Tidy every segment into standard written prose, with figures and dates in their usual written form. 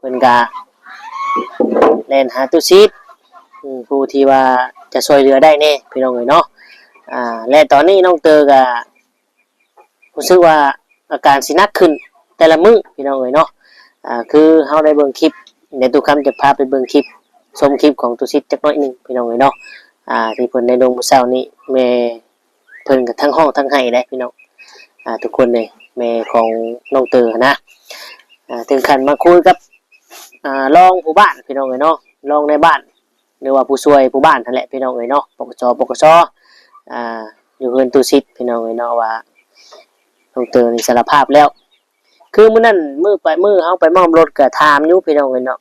พิ่นก็แล่นหาตู้ซีดผู้ที่ว่าจะช่วยเหลือได้แน่พี่น้องเอ้ยเนาะและตอนนี้น้องเตอก็รู้สึกว่าอาการสิหนักขึ้นแต่ละมื้อพี่น้องเอ้ยเนาะคือเฮาได้เบิ่งคลิปเดี๋ยวตุกคำจะพาไปเบิ่งคลิปชมคลิปของตู้ซีดจักหน่อยนึงพี่น้องเอ้ยเนาะที่เพิ่นได้ลงมื้อเช้านี้แม่เพิ่นก็ทั้งห้องทั้งไห้ได้พี่น้องทุกคนเลยแม่ของน้องเตอนะถึงขั้นมาคุยกับรองผู้บ้านพี่น้องเอ้ยเนาะรองในบ้านหรือว่าผู้ช่วยผู้บ้านนั่นแหละพี่น้องเอ้ยเนาะปกชอยู่เฮือนตู้ซิดพี่น้องเอ้ยเนาะว่าน้องเตอนี่สารภาพแล้วคือมื้อนั้นมื้อเฮาไปมอมรถก็ถามอยู่พี่น้องเอ้ยเนาะ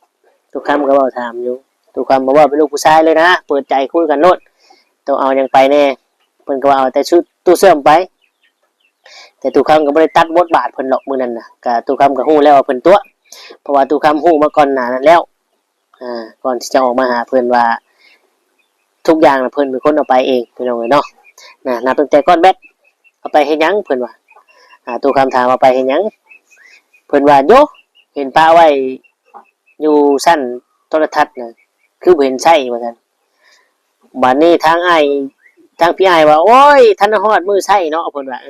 ทุกคำก็เว้าถามอยู่ทุกคำบอกว่าเป็นลูกผู้ชายเลยนะเปิดใจคุยกันโลดต้องเอาหยังไปแน่เพิ่นก็ว่าเอาแต่ชุดตู้เสื้อไปแต่ตู้คำก็บ่ได้ตัดบทบาทเพิ่นหรอกมื้อนั้นน่ะก็ตู้คำก็ฮู้แล้วว่าเพิ่นตัวเพราะว่าตู้คำฮู้มาก่อนหน้านั้นแล้วก่อนที่จะออกมาหาเพิ่นว่าทุกอย่างน่ะเพิ่นเป็นคนเอาไปเองพี่น้องเอ้ยเนาะนับตั้งแต่ก้อนแบตเอาไปเฮ็ดหยังเพิ่นว่าตู้คำถามเอาไปเฮ็ดหยังเพิ่นว่าโยเห็นป้าไว้อยู่ชั้นโทรทัศน์น่ะคือบ่เห็นใช่ว่าซั่นบัดนี้ทางอ้ายทางพี่อ้ายว่าโอ๊ยทันฮอดมื้อใช้เนาะเพิ่นว่า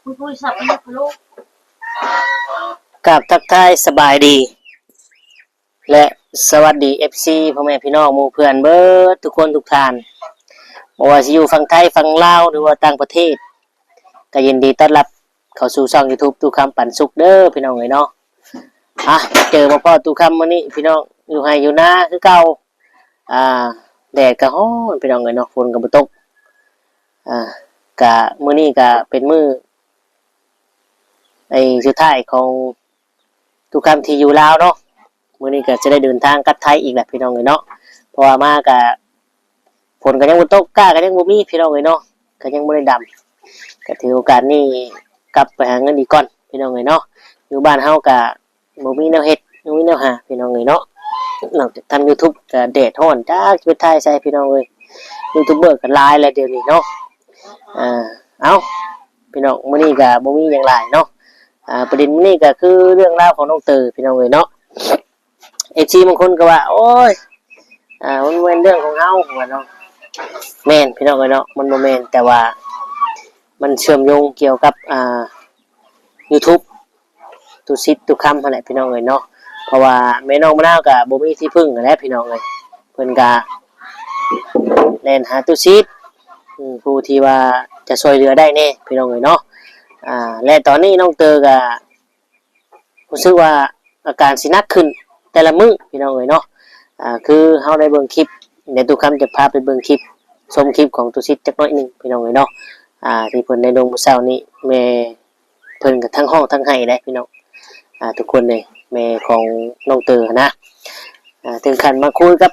คุณผู้ชมนะลูกกับทักทายสบายดีและสวัสดี FC พ่อแม่พี่น้องหมู่เพื่อนเบิดทุกคนทุกท่านบ่ว่าสิอยู่ฝั่งไทยฝั่งลาวหรือว่าต่างประเทศก็ยินดีต้อนรับเข้าสู่ช่อง YouTube ตู้คำปันสุขเด้อพี่น้องเอ้ยเนาะเจอบ่พ่อตู้คำมื้อนี้พี่น้องอยู่ไห้อยู่นาคือเก่าแดดก็ร้อนพี่น้องเอ้ยเนาะฝนก็บ่ตกก็มื้อนี้ก็เป็นมื้อสุดท้ายของตู้คำที่อยู่ลาวเนาะมื้อนี้ก็จะได้เดินทางกลับไทยอีกแหละพี่น้องเอ้ยเนาะเพราะว่ามาก็ฝนก็ยังบ่ตกกล้าก็ยังบ่มีพี่น้องเอ้ยเนาะก็ยังบ่ได้ดำก็ถือโอกาสนี้กลับไปหาเงินอีกก่อนพี่น้องเอ้ยเนาะอยู่บ้านเฮาก็บ่มีแนวเฮ็ดบ่มีแนวหาพี่น้องเอ้ยเนาะนอกจากทำ YouTube ก็แดดร้อนจักสิไปถ่ายใส่พี่น้องเอ้ยยูทูบเบอร์ก็หลายแล้วเดี๋ยวนี้เนาะเอ้าพี่น้องมื้อนี้ก็บ่มีหยังหลายเนาะประเด็นมื้อนี้ก็คือเรื่องราวของน้องเตอพี่น้องเอ้ยเนาะFC บางคนก็ว่าโอ๊ยมันเป็นเรื่องของเฮาว่าเนาะแม่นพี่น้องเอ้ยเนาะมันบ่แม่นแต่ว่ามันเชื่อมโยงเกี่ยวกับYouTube ตุซิดตุคำนั่นแหละพี่น้องเอ้ยเนาะเพราะว่าแม่น้องมะนาวก็บ่มีที่พึ่งนั่นแหละพี่น้องเอ้ยเพิ่นก็แล่นหาตุซิดผู้ที่ว่าจะช่วยเหลือได้แน่พี่น้องเอ้ยเนาะและตอนนี้น้องเตอก็รู้สึกว่าอาการสิหนักขึ้นแต่ละมื้อพี่น้องเอ้ยเนาะคือเฮาได้เบิ่งคลิปเดี๋ยวตุคำจะพาไปเบิ่งคลิปชมคลิปของตุซิดจักหน่อยนึงพี่น้องเอ้ยเนาะที่เพิ่นได้ลงมื้อเช้านี้แม่เพิ่นก็ทั้งห้องทั้งไห้ได้พี่น้องทุกคนเลยแม่ของน้องเตอนะถึงขั้นมาคุยกับ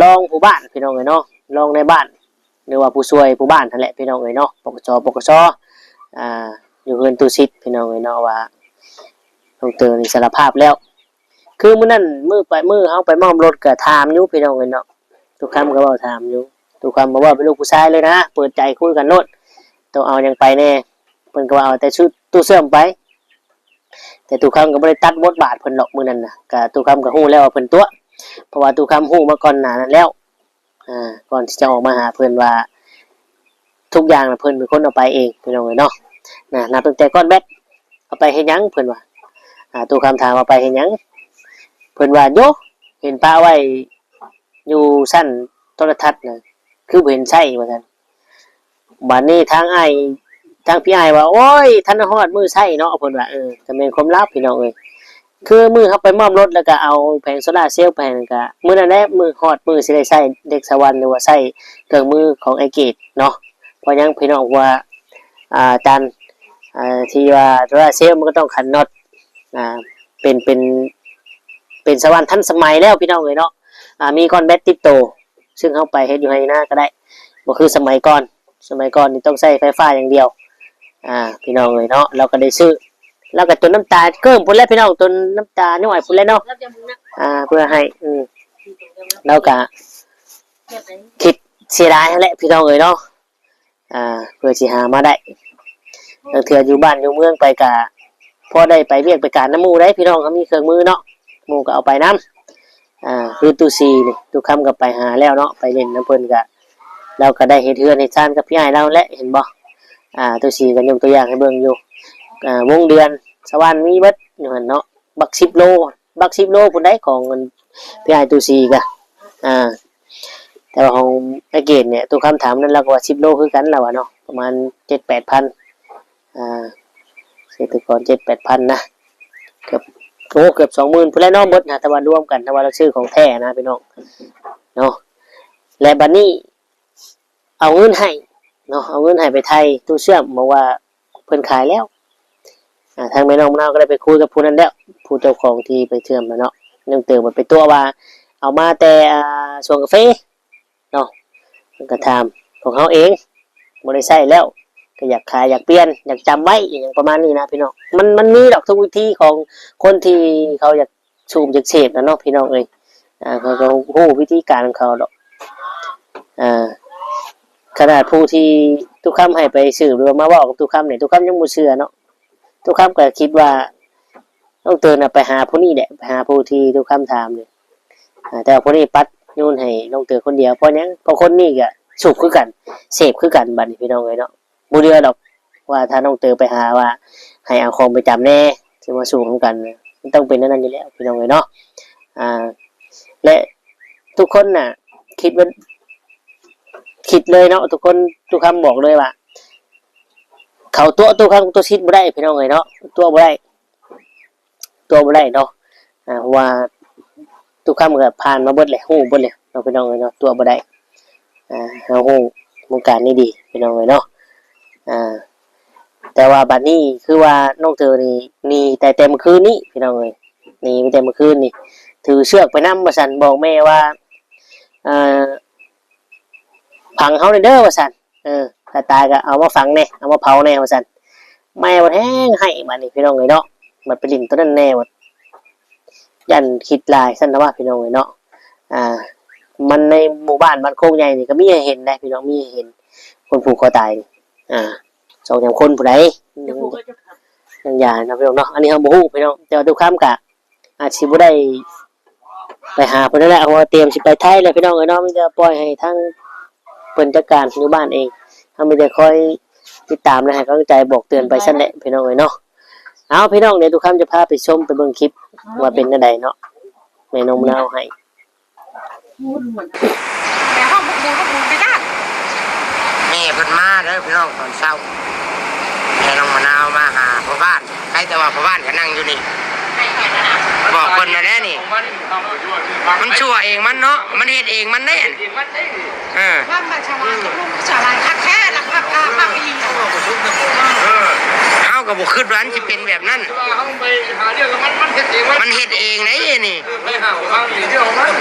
รองผู้บ้านพี่น้องเอ้ยเนาะรองในบ้านหรือว่าผู้ช่วยผู้บ้านนั่นแหละพี่น้องเอ้ยเนาะปกชอยู่เฮือนตู้ซิดพี่น้องเอ้ยเนาะว่าน้องเตอนี่สารภาพแล้วคือมื้อนั้นมื้อเฮาไปมอมรถก็ถามอยู่พี่น้องเอ้ยเนาะทุกคำก็เว้าถามอยู่ทุกคำบอกว่าเป็นลูกผู้ชายเลยนะเปิดใจคุยกันโลดต้องเอาหยังไปแน่เพิ่นก็ว่าเอาแต่ชุดตู้เสื้อไปแต่ตู้คำก็บ่ได้ตัดบทบาทเพิ่นหรอกมื้อนั้นน่ะก็ตู้คำก็ฮู้แล้วว่าเพิ่นตัวเพราะว่าตู้คำฮู้มาก่อนหน้านั้นแล้วก่อนที่จะออกมาหาเพิ่นว่าทุกอย่างน่ะเพิ่นเป็นคนเอาไปเองพี่น้องเอ้ยเนาะนับตั้งแต่ก้อนแบตเอาไปเฮ็ดหยังเพิ่นว่าตู้คำถามเอาไปเฮ็ดหยังเพิ่นว่าโยเห็นป้าไว้อยู่ชั้นโทรทัศน์น่ะคือบ่เห็นใช่ว่าซั่นบัดนี้ทางอ้ายทางพี่อ้ายว่าโอ๊ยทันฮอดมื้อใช้เนาะเพิ่นว่าก็แม่นความลับพี่น้องเอ้ยคือมื้อเฮาไปมอบรถแล้วก็เอาแผงโซล่าร์เซลล์ไปนั่นก็มื้อนั้นแหละมื้อฮอดมื้อสิได้ใช้เด็กสวรรค์หรือว่าใช้เครื่องมือของไอ้เกตเนาะเพราะหยังพี่น้องว่าจันที่ว่าโซล่าร์เซลล์มันก็ต้องขันน็อตเป็นสวรรค์ทันสมัยแล้วพี่น้องเอ้ยเนาะมีก้อนแบตติดโตซึ่งเฮาไปเฮ็ดอยู่ให้หน้าก็ได้บ่คือสมัยก่อนนี่ต้องใช้ไฟฟ้าอย่างเดียวพี่น้องเอ้ยเนาะเราก็ได้ซื้อแล้วก็จนน้ำตาเกิมพุ่นแล้วพี่น้องจนน้ำตาน้อยพุ่นแล้วเนาะเพื่อให้ เราก็ เก็บเลย คิดเสียดายนั่นแหละพี่น้องเอ้ยเนาะเพื่อสิหามาได้บางเทื่ออยู่บ้านอยู่เมืองไปกะพอได้ไปเวียกไปการน้ำหมู่ได้พี่น้องเขามีเครื่องมือเนาะหมู่ก็เอาไปน้ำคือตู้ซีนี่ตู้คำก็ไปหาแล้วเนาะไปเล่นน้ำเพิ่นก็เราก็ได้เฮ็ดเฮือนเฮ็ดซ่านกับพี่อ้ายเราและเห็นบ่ตู้ซีก็ยกตัวอย่างให้เบิ่งอยู่วงเดือนสวรรค์มีเบิดอยู่หั่นเนาะบัก10 โลบัก10 โลพุ่นได้ของพี่อ้ายตู้ซีก็แต่ว่าของไอเกตเนี่ยตัวคำถามนั้นเราก็ว่า10 โลคือกันแล้วเนาะประมาณ 7-8 พันเศรษฐกร 7-8 พันนะเกือบ 20,000พุ่นแล้วเนาะหมดนะแต่ว่ารวมกันแต่ว่าเราซื้อของแท้นะพี่น้องเนาะและบัดนี้เอาเงินให้เนาะเอาเงินให้ไปไทยตู้เชื่อมบอกว่าเพิ่นขายแล้วทางแม่น้องมะนาวก็ได้ไปคุยกับผู้นั้นแล้วผู้เจ้าของที่ไปเชื่อมแล้วเนาะยังเติมมันไปตัวว่าเอามาแต่ส่วนกาแฟเนาะก็ทำของเขาเองบริใช้แล้วก็อยากขายอยากเปลี่ยนอยากจำไว้อย่างประมาณนี้นะพี่น้องมันมีดอกทุกวิธีของคนที่เขาอยากสูบอยากเสพนะเนาะพี่น้องเอ้ยเขาก็รู้วิธีการของเขาดอกขนาดผู้ที่ทุกคำให้ไปสืบหรือมาบอกกับทุกคำเนี่ยทุกคำยังบ่เชื่อเนาะทุกคำก็คิดว่าต้องเตือนไปหาผู้นี้แหละไปหาผู้ที่ทุกคำถามเนี่ยแต่ผู้นี้ปัดนู่นให้น้องเตือนคนเดียวเพราะนั้นเพราะคนนี้ก็สูบคือกันเสพคือกันบัดนี้พี่น้องเอ้ยเนาะบ่เดือดอกว่าถ้าน้องเตือนไปหาว่าให้เอาของไปจำแน่ที่มาสูบของกันมันต้องเป็นนั้นอยู่แล้วพี่น้องเอ้ยเนาะและทุกคนน่ะคิดเลยเนาะทุกคนทุกคำบอกเลยว่าเขาตัวคำตัวชิดบ่ได้พี่น้องเอ้ยเนาะตัวบ่ได้เนาะว่าทุกคำก็ผ่านมาเบิดเลยฮู้เบิดเลยเราพี่น้องเอ้ยเนาะตัวบ่ได้เฮาฮู้วงการนี้ดีพี่น้องเอ้ยเนาะแต่ว่าบัดนี้คือว่าน้องเธอนี่แต่เมื่อคืนนี้พี่น้องเอ้ยนี่แต่เมื่อคืนนี่ถือเชือกไปนำว่าซั่นบอกแม่ว่าฝังเฮาเด้อว่าซั่นถ้าตายก็เอามาฝังแน่เอามาเผาแน่ว่าซั่นแม่บ่แห้งให้บัดนี้พี่น้องเอ้ยเนาะมันไปลิ้นตัวนั้นแน่ว่ายันคิดลายซั่นนะว่าพี่น้องเอ้ยเนาะมันในหมู่บ้านบ้านโคกใหญ่นี่ก็มีให้เห็นได้พี่น้องมีให้เห็นคนผูกคอตาย2-3 คนผู้ใดยังยานะพี่น้องเนาะอันนี้เฮาบ่ฮู้พี่น้องแต่ว่าทุกคำก็อาจสิบ่ได้ไปหาเพิ่นนั่นแหละเพราะว่าเตรียมสิไปไทยแล้วพี่น้องเอ้ยเนาะมีแต่ปล่อยให้ทางเพิ่นจัดการอยู่บ้านเองเฮามีแต่คอยติดตามและให้กำลังใจบอกเตือนไปซั่นแหละพี่น้องเอ้ยเนาะเอาพี่น้องเดี๋ยวทุกคำจะพาไปชมไปเบิ่งคลิปว่าเป็นจังไดเนาะแม่น้องมะนาวให้แต่ห้องบุกไปได้ แม่เพิ่นมาเด้อพี่น้องตอนเช้าแม่น้องมะนาวมาหาพ่อบ้านใครแต่ว่าพ่อบ้านก็นั่งอยู่นี่บอกเพิ่นน่ะแน่นี่มันชั่วเองมันเนาะมันเฮ็ดเองมันแน่ว่ามาชาวบ้านลุงสาลายคักแท้หลังภาคอีเฮาก็บ่คิดว่ามันสิเป็นแบบนั้นเฮาไปหาเรื่องมันเฮ็ดเองมันเฮ็ดเองได้นี่ไปหาทางนี้เดียวมัน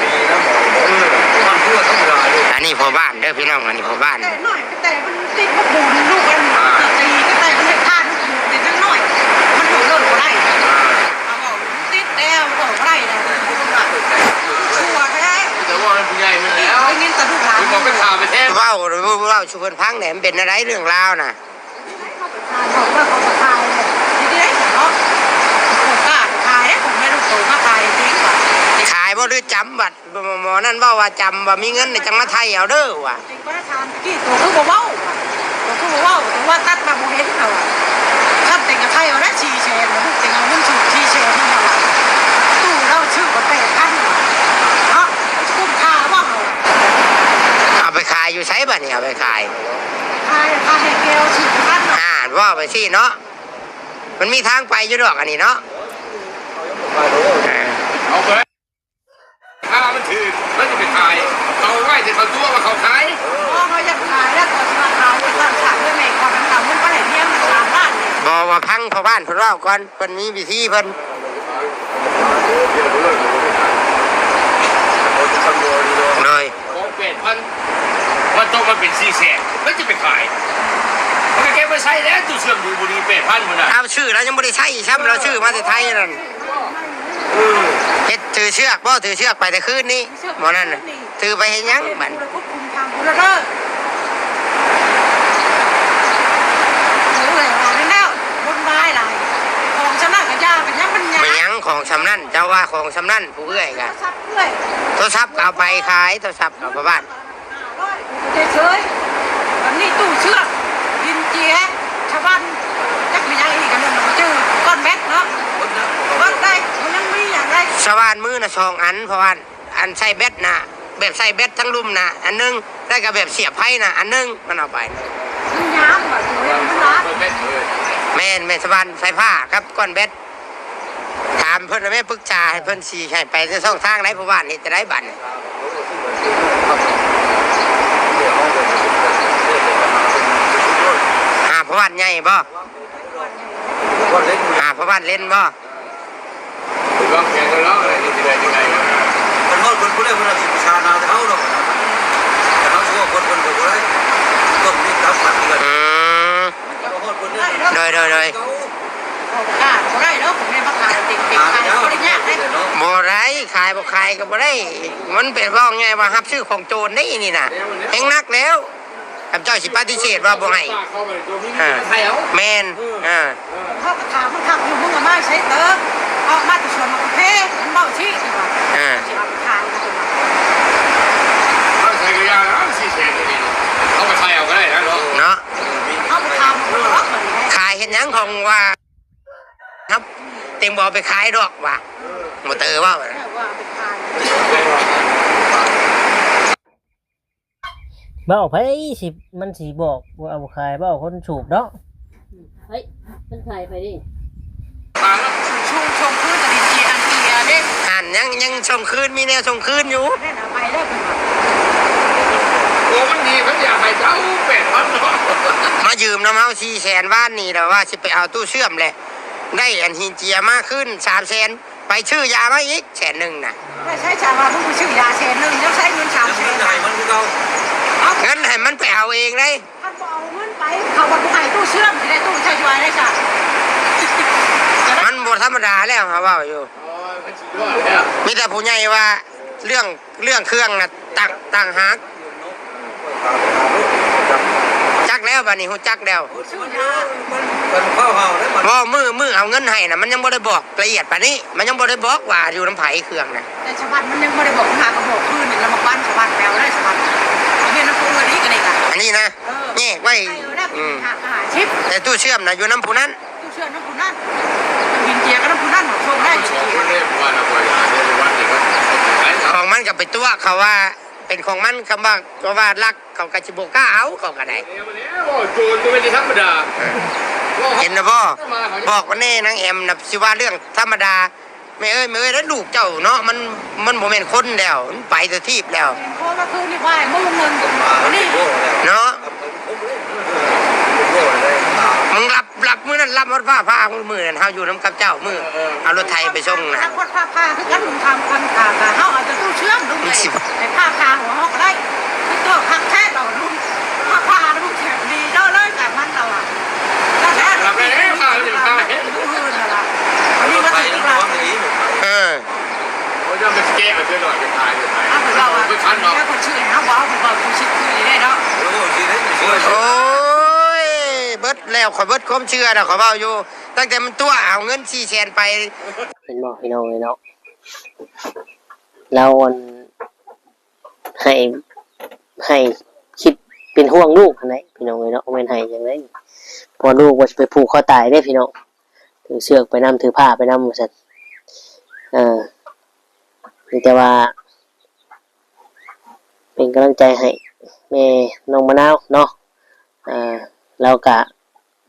มันเพื่อธรรมดาอันนี้พ่อบ้านเด้อพี่น้องอันนี้พ่อบ้านแต่หน่อยแต่มันติดพวกบูนลูกมันตีก็แต่มันท่านติดจังหน่อยมันถูกเลิกบ่ได้เอาบอกติดแล้วบ่ได้นะชัวแท้แต่ว่ามันผู้ใหญ่มันแล้วได้ยินแต่ลูกหลานมันไปพาไปแท้เว้าชูเพิ่นพังแหนมเป็นอะไรเรื่องราวน่ะเขาว่าเขาจะขายทีเดียวเนาะผมกล้าขายผมไม่รู้ตัวว่าขายจริงป่ะขายบ่หรือจำบัตรหมอนั่นว่าจำว่ามีเงินในจังมาไทยเอาเด้อว่ะจริงว่าทานกี่ตัวคือบ่เว้าแต่ว่าตัดมาบ่เห็นเขาคันแต่งกับไทยเอาได้ชีเชนลูกแต่งเอาเงินชูชีเชนนี่ว่าตู้เราชื่อว่า8,000เนาะคุ้มค่าบ่เอาไปขายอยู่ไสบัดนี้เอาไปขายให้แก้วชื่อพันว่าไปสิเนาะมันมีทางไปอยู่ดอกอันนี้เนาะเอาไปถ้ามันถือมันจะไปขายเอาไว้แต่เขาตัวว่าเขาขายเขาอยากขายแล้วก็มาขายตอนขายด้วยแม่ก่อนมันทำมันก็เห็นเนี่ยมัน3 ล้านบ่ว่าพังพ่อบ้านเพิ่นเว้าก่อนเพิ่นมีวิธีเพิ่นเลยของ8,000มันต้องมาเป็น400,000มันจะไปขายมันแกไม่ใช่แล้วตู้เชื่อมดูบุรี8,000มันน่ะเอาชื่อแล้วยังบ่ได้ใช้ซ้ำเราชื่อมาแต่ไทยนั่นเฮ็ด ถือเชือกบ่ถือเชือกไปแต่คืนนี้หมอนั่นน่ะถือไปเฮ็ดหยังบัด ควบคุมทางผู้ละเด้อเลยว่าแล้วบนไม้หลายของชนะกับยากันยังมันยา ไม่หยังของสำนั่นเจ้าว่าของสำนั่นผู้เอื้อยกัน ซับเอ้ย โทรศัพท์ก็เอาไปขายโทรศัพท์เอาไปบ้าน เฉยๆวันนี้ตู้เชือกดินเจียชาวบ้านจักมียังอีกกันนึงมาเจอก้อนเม็ดเนาะก้อนได้มันยังมีอย่างไร ชาวบ้านมือน่ะ2 อันเพราะว่าอันใส่แบตน่ะแบบใส่แบตทั้งลุ่มน่ะอันนึงแล้วก็แบบเสียบไพ่น่ะอันนึงมันเอาไป มันยามแบบนี้มันรัก แม่นชาวบ้านไฟฟ้าครับก้อนแบตถามเพิ่นแม่ปรึกษาให้เพิ่นสิให้ไปจะช่องทางไหนเพราะว่านี่จะได้บัตรเพราะว่าใหญ่บ่เพราะว่าเล่นบ่ วางแผนกันแล้วอะไรนี่จะได้ยังไง คนเขาคนผู้เล่นคนละสิบชานาแต่เขาหรอกแต่เขาชัวร์คนคนผู้เล่นต้องมีรับผัดกัน โดย กล้าเขาได้เนาะผมไม่มาขายติ่งขายเขาได้ยากได้ บ่ได้ขายบ่ขายก็บ่ได้มันเป็นว่าไงว่ารับชื่อของโจรได้นี่น่ะแฮงนักแล้วกับเจ้าสิปฏิเสธว่าบ่ให้แม่น เขากระถางมันขับอยู่มึงอะมาใช้เติมออกมาจะชวนมาเพ่มันเบาชี้ดีกว่าจะเอาทางกัน เอาใส่กระยาแล้ว400,000นี่เอาไปใส่เอาก็ได้นะเนาะ เนาะ เอาไปทำมันล็อกเหมือน ขายเห็นหยังของว่าครับเต็มบ่ไปขายดอกว่าบ่เตอว่า ว่าไปทาน เบ้าไผสิมันสิบอกว่าเอาขายเบ้าคนสูบเนาะ เฮ้ยมันถ่ายไปดิ ชมพื้นจะดินเจียอันเจียเด้ อ่านยังส่งคืนมีแนวส่งคืนอยู่ แน่นไปได้เป็นแบบ โอ้มันดีมันอยากให้เจ้า8,000เนาะ มายืมน้ำเฮา400,000 บ้านนี่แล้วว่าสิไปเอาตู้เชื่อมแหละได้อันหินเจียมากขึ้น300,000ไปชื่อยามาอีก100,000น่ะ ไม่ใช่ชาวบ้านมึงไปชื่อยาเชนหนึ่งแล้วใช้เงิน3 แสน ใหญ่มันคือเขา เงินให้มันไปเอาเองเลย ท่านเอาเงินไปเขาบอกให้ตู้เชื่อมได้ตู้ใช้ช่วยได้จ้ะ มันบ่ธรรมดาแล้วเขาเว้าอยู่ โอ้ยมันสุดยอดแล้ว มีแต่ผู้ใหญ่ว่าเรื่องเครื่องน่ะต่างหากจักแล้วบัดนี้ฮู้จักแล้ว มันเข้าเห่าได้มัน ว่ามือเอาเงินให้น่ะมันยังบ่ได้บอกละเอียดปานนี้มันยังบ่ได้บอกว่าอยู่น้ำไผเครื่องน่ะ แต่ชาวบ้านมันยังไม่ได้บอกหากระบอกพื้นนี่แล้วมาบ้านชาวบ้านแปลได้ชาวบ้านเมียน้ำพุเงินนี้กันเองอ่ะ อันนี้นะแยกไว้ ใช่ได้เป็นหาชิป แต่ตู้เชื่อมน่ะอยู่น้ำผู้นั้น ตู้เชื่อน้ำพุนั่นบินเจียก็น้ำพุนั่นชมได้ สองคนเนี่ยว่าเราไปว่าเด็กก็ขาย ของมันก็ไปตัวเขาว่าเป็นของมันคำว่ารักเขาก็สิบ่กล้าเอาเขาก็ได้ โอ้โจรก็ไม่ได้ธรรมดา เห็นนะพ่อบอกว่าแน่นางแอมน่ะสิว่าเรื่องธรรมดาไม่เอ้ยแล้วลูกเจ้าเนาะมันบ่แม่นคนแล้วมันไปแต่ทีบแล้ว เพราะว่าคือนี่ว่ามุ่งเงินนี่ เนาะ โง่เลย มึงรับมื้อนั้นรับวัดฟ้าพามื้อนั้นเฮาอยู่นำกับเจ้ามื้อเอารถไถไปส่งน่ะ ทางคนผ้าคือกันมึงทำคนผ้าเขาอาจจะตู้เชื่อมดูเลยแต่ผ้าหัวหอกได้คือตัวพักแท้เราลุงผ้าแล้วมึงแข็งดีเด้อเลยแต่มันเราอ่ะแล้วแต่นี่มันถึงเรา ไปน้องอย่างนี้ เขาจะเป็นแก้มาเชื่อหน่อยเป็นขายเป็นขาย เอาไปเราอ่ะ ไม่ทันหรอก แค่คนชื่อนะบอกผมบอกคนชื่อคือได้เนาะ โอ้โหชีวิตไม่ช่วย โอ้ยเบิดแล้วขอยเบิดความเชื่อแล้วขอยเว้าอยู่ตั้งแต่มันตัวเอาเงิน400,000ไป เป็นบอกพี่น้องเลยเนาะเราให้คิดเป็นห่วงลูกอันไหนพี่น้องเลยเนาะแม่นให้จังได๋พอลูกว่าสิไปผูกคอตายเด้พี่น้องถือเชือกไปนำถือผ้าไปนำว่าซั่นมีแต่ว่า เป็นกำลังใจให้แม่น้องมะนาวเนาะเราก็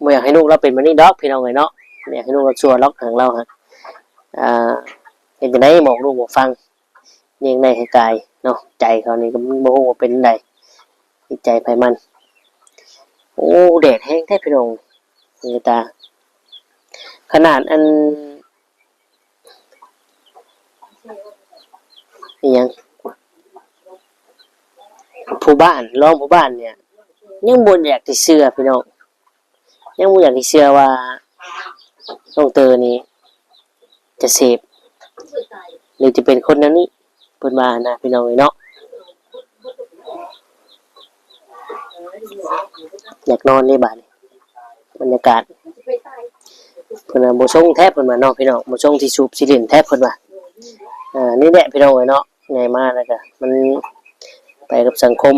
บ่อยากให้ลูกเราเป็นแบบนี้ดอกพี่น้องเลยเนาะอยากให้ลูกเราชั่วล็อกทางเราฮะเห็นจังได๋บอกลูกบอกฟังเลี้ยงได้ให้กายเนาะใจเขานี่ก็บ่ฮู้ว่าเป็นไดจิตใจไผมันโอ้แดดแห้งแท้พี่น้องนี่ตาขนาดอันอีหยังผู้บ้านรองผู้บ้านเนี่ยยังบ่อยากสิเชื่อพี่น้องยังบ่อยากสิเชื่อว่าน้องเตอนี่จะเสพ รือจะเป็นคนนั้นนี้เพิ่นว่านะพี่น้องเอ้ยเนาะอยากนอนในบ้านบรรยากาศเพิ่นว่าบ่ส่งแทบเพิ่นว่าเนาะพี่น้องบ่ส่งที่สูบสิเล่นแทบเพิ่นว่านี่แหละพี่น้องเอ้ยเนาะไงมาแล้วก็มันไปกับสังคม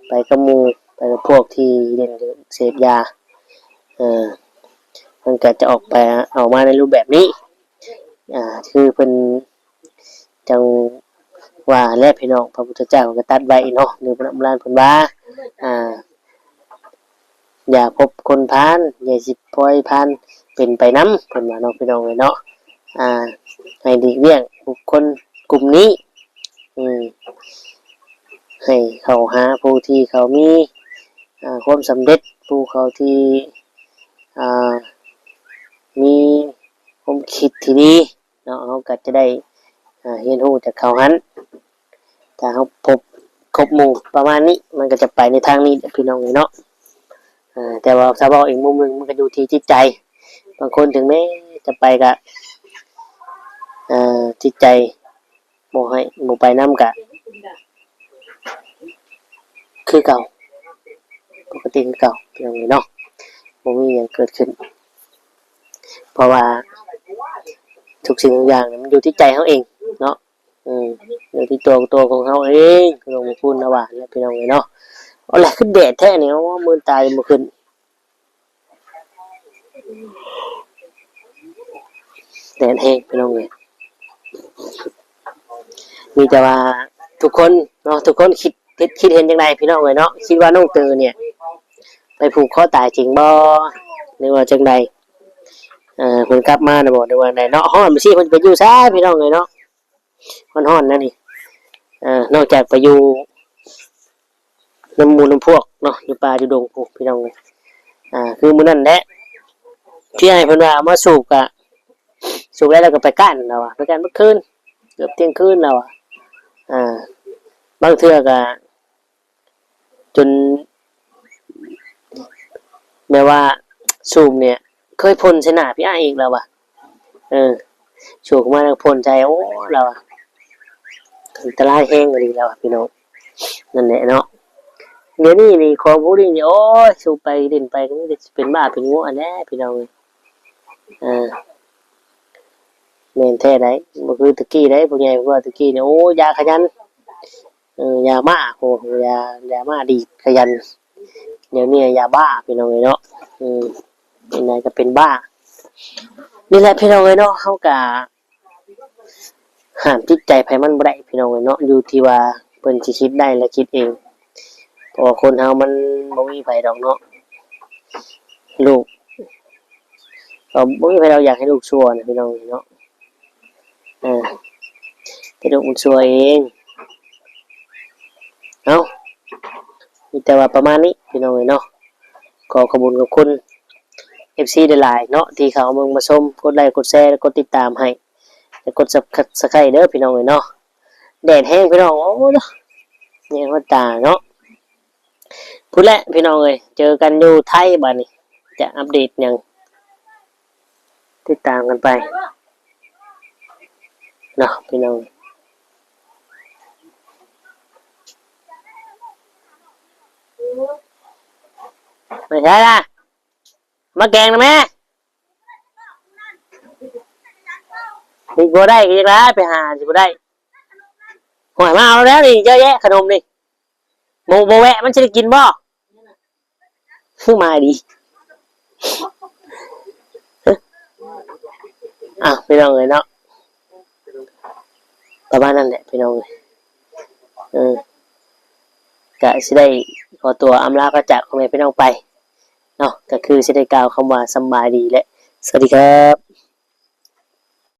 ไปกับหมู่ไปกับพวกที่เล่นเสพยามันก็จะออกไปเอามาในรูปแบบนี้คือเพิ่นจังว่าและพี่น้องพระพุทธเจ้าก็ตัดไว้เนาะหรือพระโบราณเพิ่นว่าอย่าพบคนพาลอย่าสิปล่อยพาลเป็นไปนำเพิ่นว่าเนาะพี่น้องเอ้ยเนาะให้หลีกเลี่ยงบุคคลกลุ่มนี้ให้เข้าหาผู้ที่เขามีความสำเร็จผู้เขาที่มีความคิดที่ดีเนาะเขาก็จะได้เรียนรู้จากเขาหันถ้าเขาพบครบหมู่ประมาณนี้มันก็จะไปในทางนี้พี่น้องเนาะแต่ว่าถ้าบอกอีกมุมนึงมันก็อยู่ที่จิตใจบางคนถึงแม้จะไปกับจิตใจบ่ให้บ่ไปนำกะคือเก่าปกติคือเก่าพี่น้องเนาะบ่มีหยังเกิดขึ้นเพราะว่าทุกสิ่งทุกอย่างมันอยู่ที่ใจเขาเองเนาะอยู่ที่ตัวของเขาเองคือหลวงพ่อนะว่าแล้วพี่น้องเนาะเอาล่ะขึ้นแดดแท้เนี่ยว่ามือตายบ่ขึ้นแดดแห้งพี่น้องมีแต่ว่าทุกคนเนาะทุกคนคิดเห็นจังไดพี่น้องเนาะคิดว่าน้องเตอเนี่ยไปผูกคอตายจริงบ่หรือว่าจังไดเพิ่นกลับมาน่ะบ่ได้ว่าไดเนาะฮ้อนบ่ซี่เพิ่นไปอยู่ซ้ายพี่น้องเนาะฮ้อนๆนั่นนี่นอกจากไปอยู่น้ำมูลน้ำพวกเนาะอยู่ป่าอยู่ดงพวกพี่น้องคือมื้อนั้นแหละที่ให้เพิ่นว่ามาสูบแล้วก็ไปกั้นแล้วไปกั้นเมื่อคืนเกือบเที่ยงคืนแล้วบางเทื่อก็จนแม้ว่าสูบเนี่ยเคยพ่นใส่หน้าพี่อ้ายอีกแล้วสูบมาแล้วพ่นใจโอ้เราอันตรายแห้งเลยแล้วพี่น้องนั่นแหละเนาะเดี๋ยวนี้นี่ของผู้นี้นี่โอ้ยสูบไปเล่นไปก็ไม่ได้เป็นบ้าเป็นงูอันแน่พี่น้องแม่นแท้ได้บ่คือตะกี้ได้พวกใหญ่ว่าตะกี้นี่โอ้ยาขยันยาบ้าโหยาบ้าดีขยันเดี๋ยวนี้ยาบ้าพี่น้องเนาะเป็นไงก็เป็นบ้านี่แหละพี่น้องเนาะเฮาก็ห้ามจิตใจไผมันบ่ได้พี่น้องเนาะอยู่ที่ว่าเพิ่นสิคิดได้และคิดเองเพราะคนเฮามันบ่มีไผดอกเนาะลูกก็บ่มีไผเราอยากให้ลูกชั่วนะพี่น้องเนาะแต่ลูกมันชั่วเองมีแต่ว่าประมาณนี้พี่น้องเนาะขอขอบคุณกับคุณ FC หลายๆเนาะที่เขาเอามาชมกดไลค์กดแชร์กดติดตามให้แล้วกด Subscribe เด้อพี่น้องเนาะแดดแห้งพี่น้องโอ้เนาะเนี่ยว่าตาเนาะพูดแล้วพี่น้องเจอกันอยู่ไทยบัดนี้จะอัปเดตหยังติดตามกันไปเนาะพี่น้องไม่ใช่ล่ะมาแกงนะแม่นี่บ่ได้ก็ยังไงไปหาสิบ่ได้หอยมาเอาแล้วนี่เยอะแยะขนมนี่โมแวะมันจะได้กินบ่ขึ้นมาดีพี่น้องเนาะประมาณนั้นแหละพี่น้องก็สิได้ขอตัวอำลาพระจากของแม่พี่น้องไปเนาะก็คือสิได้กล่าวคำว่าสบายดีและสวัสดีครับ